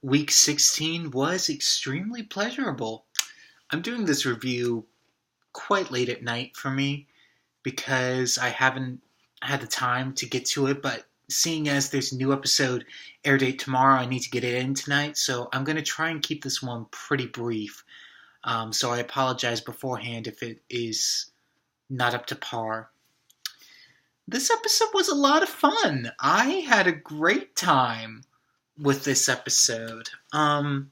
Week 16 was extremely pleasurable. I'm doing this review quite late at night for me because I haven't had the time to get to it, but seeing as there's a new episode air date tomorrow, I need to get it in tonight, so I'm going to try and keep this one pretty brief. So I apologize beforehand if it is not up to par. This episode was a lot of fun. I had a great time with this episode. I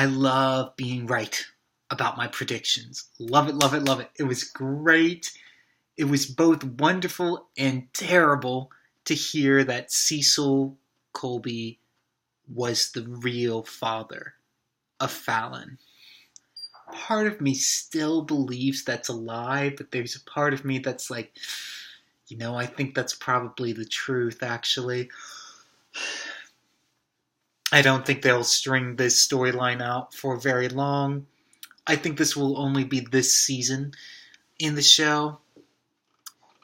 love being right about my predictions. Love it, love it, love it. It was great. It was both wonderful and terrible to hear that Cecil Colby was the real father of Fallon. Part of me still believes that's a lie, but there's a part of me that's like, I think that's probably the truth, actually. I don't think they'll string this storyline out for very long. I think this will only be this season in the show.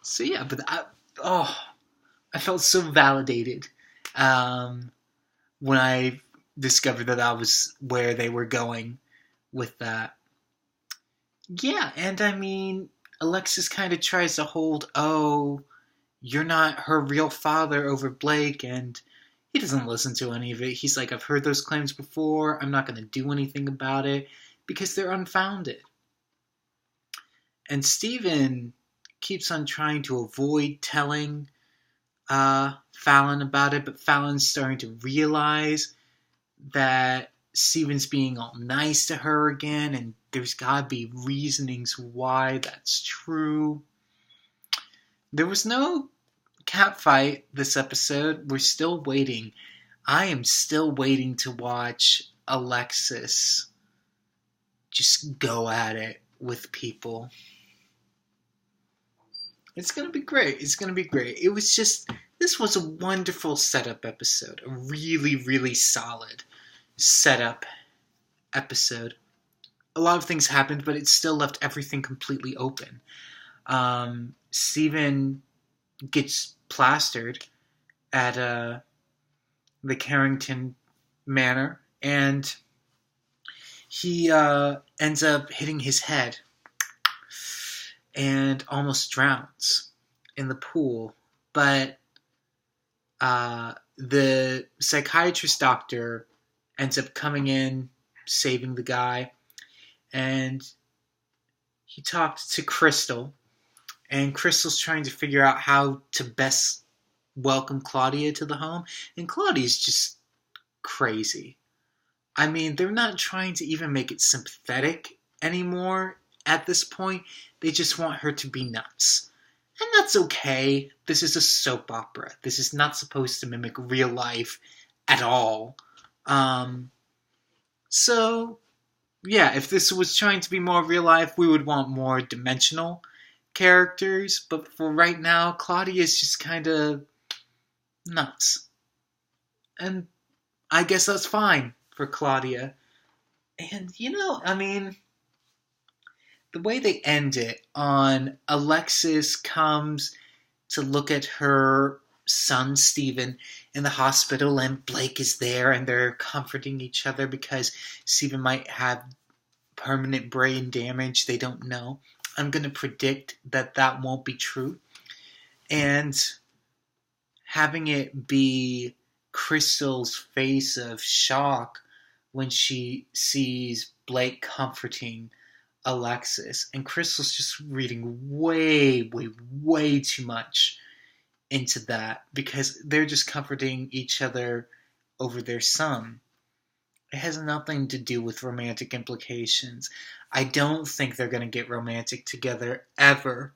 So yeah, but I felt so validated when I discovered that was where they were going with that. Yeah, and I mean, Alexis kind of tries to hold, you're not her real father over Blake, and he doesn't listen to any of it. He's like, I've heard those claims before. I'm not going to do anything about it because they're unfounded. And Steven keeps on trying to avoid telling Fallon about it, but Fallon's starting to realize that Steven's being all nice to her again, and there's got to be reasonings why that's true. There was no cat fight this episode. We're still waiting. I am still waiting to watch Alexis just go at it with people. It's going to be great. It's going to be great. This was a wonderful setup episode. A really, really solid setup episode. A lot of things happened, but it still left everything completely open. Steven gets plastered at the Carrington Manor, and he ends up hitting his head and almost drowns in the pool. But the psychiatrist doctor ends up coming in, saving the guy, and he talked to Crystal, and Crystal's trying to figure out how to best welcome Claudia to the home, and Claudia's just crazy. I mean, they're not trying to even make it sympathetic anymore at this point. They just want her to be nuts. And that's okay. This is a soap opera. This is not supposed to mimic real life at all. So, yeah, if this was trying to be more real life, we would want more dimensional characters. But for right now, Claudia is just kind of nuts. And I guess that's fine for Claudia. And, the way they end it on Alexis comes to look at her son, Steven, in the hospital, and Blake is there, and they're comforting each other because Steven might have permanent brain damage. They don't know. I'm going to predict that won't be true. And having it be Crystal's face of shock when she sees Blake comforting Alexis, and Crystal's just reading way, way, way too much into that because they're just comforting each other over their son. It has nothing to do with romantic implications. I don't think they're going to get romantic together ever,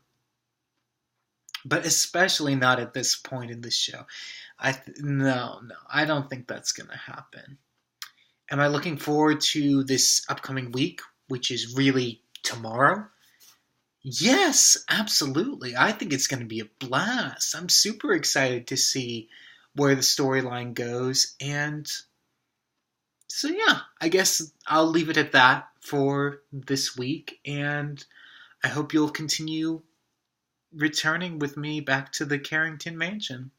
but especially not at this point in the show. No, I don't think that's going to happen. Am I looking forward to this upcoming week, which is really tomorrow? Yes, absolutely. I think it's going to be a blast. I'm super excited to see where the storyline goes. And so, yeah, I guess I'll leave it at that for this week. And I hope you'll continue returning with me back to the Carrington Mansion.